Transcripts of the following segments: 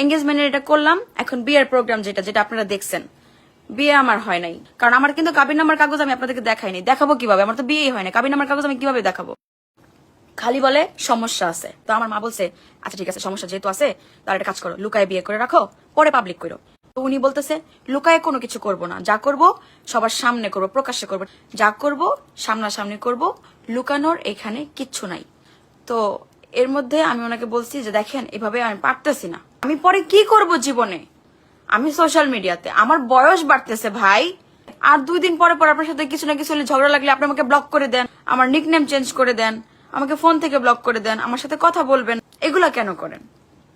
এঙ্গেজমেন্টের এটা করলাম, এখন বিয়ের প্রোগ্রাম যেটা যেটা আপনারা দেখছেন, বিয়ে আমার হয় নাই। কারণ আমার কিন্তু কাবিননামার কাগজ আমি আপনাদেরকে দেখাইনি। দেখাবো কিভাবে? আমার তো বিয়েই হয় না, কাবিননামার কাগজ আমি কিভাবে দেখাবো? খালি বলে সমস্যা আছে। তো আমার মা বলছে আচ্ছা ঠিক আছে, সমস্যা যেহেতু আছে তার একটা কাজ করো, লুকায় বিয়ে করে রাখো, পরে পাবলিক করো। তো উনি বলতেছে লুকায় কোনো কিছু করব না, যা করব সবার সামনে করব, প্রকাশ্যে করব, যা করব সামনাসামনি করব, লুকানোর এখানে কিচ্ছু নাই। তো এর মধ্যে আমি ওনাকে বলছি যে দেখেন এভাবে আমি পারতেছি না, আমি পরে কি করব জীবনে? আমি সোশ্যাল মিডিয়াতে, আমার বয়স বাড়তেছে ভাই, আর 2 দিন পরে পর আপনার সাথে কিছু না কিছু হলে ঝগড়া লাগলে আপনি আমাকে ব্লক করে দেন, আমার নিকনেম চেঞ্জ করে দেন, আমাকে ফোন থেকে ব্লক করে দেন, আমার সাথে কথা বলবেন, এগুলা কেন করেন?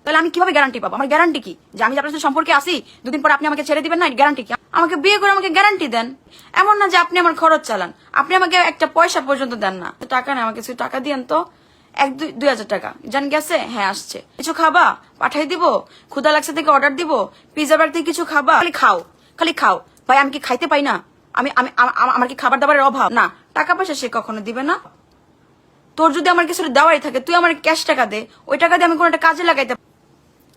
তাহলে আমি কিভাবে গ্যারান্টি পাবো? আমার গ্যারান্টি কি যে আমি আপনার সাথে সম্পর্কে আসি 2 দিন পর আপনি আমাকে ছেড়ে দিবেন না? গ্যারান্টি কি? আমাকে বিয়ে করে আমাকে গ্যারান্টি দেন। এমন না যে আপনি আমার খরচ চালান, আপনি আমাকে একটা পয়সা পর্যন্ত দেন না। টাকা নেই, আমাকে কিছু টাকা দিয়েন তো, 1-2 হাজার টাকা। জান গেছে? হ্যাঁ আসছে। কিছু খাবা? পাঠাই দিব। ক্ষুধা লাগছে থেকে অর্ডার দিব। পিজা বার থেকে কিছু খাবা? খালি খাও, খালি খাও। ভাই আমি কি খাইতে পাই না? আমি আমি আমার কি খাবার দাবারের অভাব? না। টাকা পয়সা সে কখনো দিবে না। তোর যদি আমার কিছু দেওয়াই থাকে তুই আমার ক্যাশ টাকা দে, ওই টাকা দিয়ে আমি কোনো একটা কাজে লাগাইতে।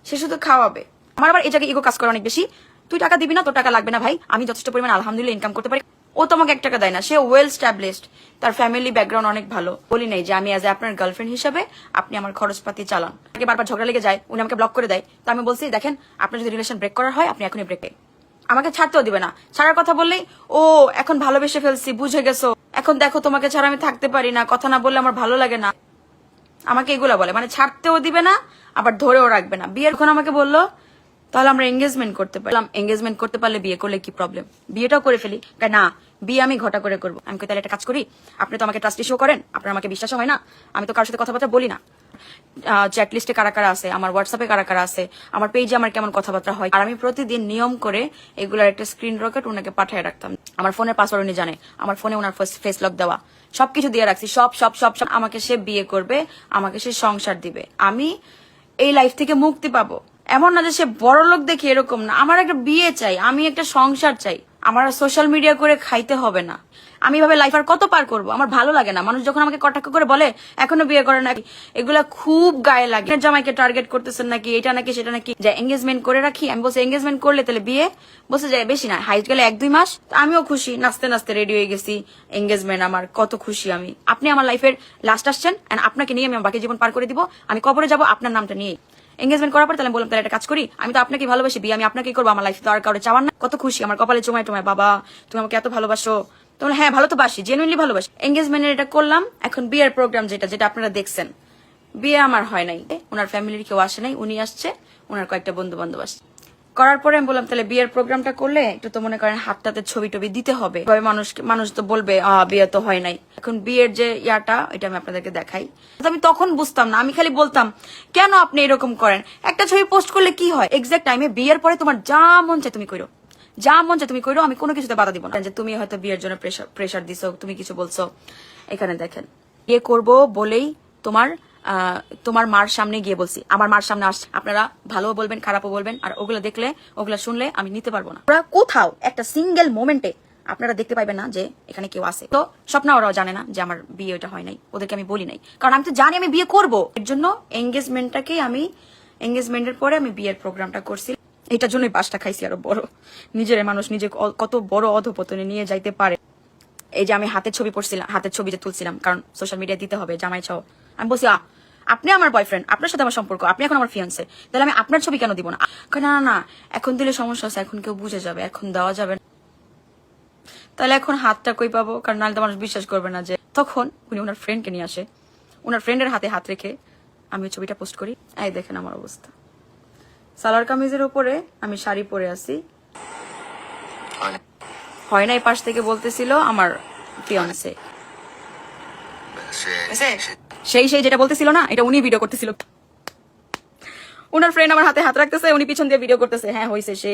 সে শুধু খাওয়াবে। আমার আবার এই জায়গায় ইগো কাজ করে অনেক বেশি। তুই টাকা দিবি না, তোর টাকা লাগবে না। ভাই আমি যথেষ্ট পরিমাণ আলহামদুলিল্লাহ ইনকাম করতে পারি, ও তোমাকে 1 টাকা দেয় না। সে ওয়েল স্টাবলিশড, তার ফ্যামিলি ব্যাকগ্রাউন্ড অনেক ভালো। বলি নাই যে আমি আপনার গার্লফ্রেন্ড হিসাবে আপনি আমার খরচপাতি চালান। আগে বারবার ঝগড়া লেগে যায়, উনি আমাকে ব্লক করে দেয়। তো আমি বলছি দেখেন আপনার যদি রিলেশন ব্রেক করার হয় আপনি এখনই ব্রেক, আমাকে ছাড়তেও দিবে না। ছাড়ার কথা বললেই ও এখন ভালোবেসে ফেলছি, বুঝে গেছো, এখন দেখো তোমাকে ছাড়া আমি থাকতে পারি না, কথা না বললে আমার ভালো লাগে না, আমাকে এগুলা বলে। মানে ছাড়তেও দিবে না, আবার ধরেও রাখবে না। বিয়ের এখন আমাকে বললো তাহলে আমরা এঙ্গেজমেন্ট করতে পারলাম। এঙ্গেজমেন্ট করতে পারলে বিয়ে করলে কি প্রবলেম? বিয়েটাও করে ফেলি। না, বিয়ে আমি ঘটা করে করবো। আমি তাহলে একটা কাজ করি, আপনি তো আমাকে ট্রাস্ট ইস্যু করেন, আপনার আমাকে বিশ্বাস হয় না, আমি তো কারোর সাথে কথাবার্তা বলি না। চ্যাট লিস্টে কারা কারা আছে, আমার হোয়াটসঅ্যাপে কারা কারা আছে, আমার পেজে আমার কেমন কথাবার্তা হয়, আর আমি প্রতিদিন নিয়ম করে এগুলার একটা স্ক্রিন রেকর্ড ওনাকে পাঠিয়ে রাখতাম। আমার ফোনের পাসওয়ার্ড উনি জানে, আমার ফোনে ওনার ফেস লক দেওয়া, সবকিছু দিয়ে রাখছি। সব সব সব সব আমাকে সে বিয়ে করবে, আমাকে সে সংসার দিবে, আমি এই লাইফ থেকে মুক্তি পাবো। এমন না যে সে বড় লোক দেখে, এরকম না। আমার একটা বিয়ে চাই, আমি একটা সংসার চাই, আমার সোশ্যাল মিডিয়া করে খাইতে হবে না। আমি এভাবে লাইফ আর কত পার করবো? আমার ভালো লাগে না। মানুষ যখন আমাকে কটাক্ষ করে বলে এখনো বিয়ে করে নাকি, এগুলা খুব গায়ে লাগে। জামাইকে টার্গেট করতেছেন নাকি, এটা নাকি সেটা নাকি, যে এঙ্গেজমেন্ট করে রাখি। আমি বলছি এঙ্গেজমেন্ট করলে তাহলে বিয়ে, বসে যায় বেশি না, হাইট গেলে 1-2 মাস। আমিও খুশি, নাচতে নাচতে রেডি হয়ে গেছি, এঙ্গেজমেন্ট আমার, কত খুশি আমি। আপনি আমার লাইফের লাস্ট আসছেন, আপনাকে নিয়ে আমি বাকি জীবন পার করে দিব। আমি কবরে যাবো আপনার নামটা নিয়ে। এঙ্গেজমেন্ট করার পর তাহলে বললাম তাহলে একটা কাজ করি, আমি তো আপনাকে ভালোবাসি, বিয়ে আমি আপনাকেই করবো, আমার লাইফ তো আর কারো চাওয়ার না। কত খুশি, আমার কপালে চুমায় টুমায়, বাবা তুমি আমাকে এত ভালোবাসো। তোমরা হ্যাঁ ভালো তো বাসি, জেনুইনলি ভালোবাসি। এঙ্গেজমেন্টের এটা করলাম, এখন বিয়ের প্রোগ্রাম যেটা যেটা আপনারা দেখছেন, বিয়ে আমার হয় নাই। ওনার ফ্যামিলির কেউ আসে নাই, উনি আসছে, ওনার কয়েকটা বন্ধু বান্ধব আসছে। করার পরে আমি বললাম তাহলে বিয়ের প্রোগ্রামটা করলে একটু তো মনে করেন হাতটাতে ছবি টবি দিতে হবে, মানুষ তো বলবে বিয়ে তো হয় নাই। এখন বিয়ের যে ইয়াটা এটা আমি আপনাদেরকে দেখাই। আমি তখন বুঝতাম না, আমি খালি বলতাম কেন আপনি এরকম করেন, একটা ছবি পোস্ট করলে কি হয়? এক্সাক্ট টাইমে বিয়ের পরে তোমার যা মন চায় তুমি করো, যা মন চায় তুমি করো, আমি কোনো কিছুতে বাধা দিব না। যে তুমি হয়তো বিয়ের জন্য প্রেশার দিছো, তুমি কিছু বলছো। এখানে দেখেন, বিয়ে করবো বলেই তোমার মার সামনে গিয়ে বলছি, আমার মার সামনে আসছে। আপনারা ভালো বলবেন, খারাপও বলবেন, আর ওগুলো দেখলে, ওগুলা শুনলে আমি নিতে পারবো না। ওরা কোথাও একটা সিঙ্গেল মোমেন্টে আপনারা দেখতে পাইবেন না যে এখানে কেউ আছে। তো স্বপ্না ওরাও জানে না যে আমার বিয়ে ওটা হয় নাই, ওদেরকে আমি বলি নাই, কারণ আমি তো জানি আমি বিয়ে করব। এর জন্য এঙ্গেজমেন্টের পরে আমি বিয়ের প্রোগ্রামটা করছি। এটার জন্যই বাসটা খাইছি আরো বড়। নিজের মানুষ নিজে কত বড় অধপতনে নিয়ে যাইতে পারে। এই যে আমি হাতের ছবি পড়ছিলাম, হাতের ছবি যে তুলছিলাম, কারণ সোশ্যাল মিডিয়া দিতে হবে জামাই ছাও। আমি বলছি আপনি আমার বয়ফ্রেন্ড, আপনার সাথে আমার সম্পর্ক, আপনি এখন আমার ফিয়ান্সে, তাহলে আমি আপনার ছবি কেন দিব না? না না না, এখন দিলে সমস্যা আছে, এখন কেউ বুঝে যাবে, এখন দেওয়া যাবে না। তাহলে এখন হাতটা কই পাবো? কারণ নাহলে তো মানুষ বিশ্বাস করবে না। যে তখন উনি ওনার ফ্রেন্ডকে নিয়ে আসে, ওনার ফ্রেন্ডের হাতে হাত রেখে আমি ছবিটা পোস্ট করি। এই দেখেন আমার অবস্থা, সালোয়ার কামিজের উপরে আমি শাড়ি পরে আছি। হয় নাই পাশ থেকে বলতেছিল আমার ফিয়ান্সে, সেই যেটা বলতেছিল না, এটা উনি ভিডিও করতেছিল। ওনার ফ্রেন্ড আমার হাতে হাত রাখতেছে, উনি পিছন দিয়ে ভিডিও করতেছে। হ্যাঁ হয়েছে, সে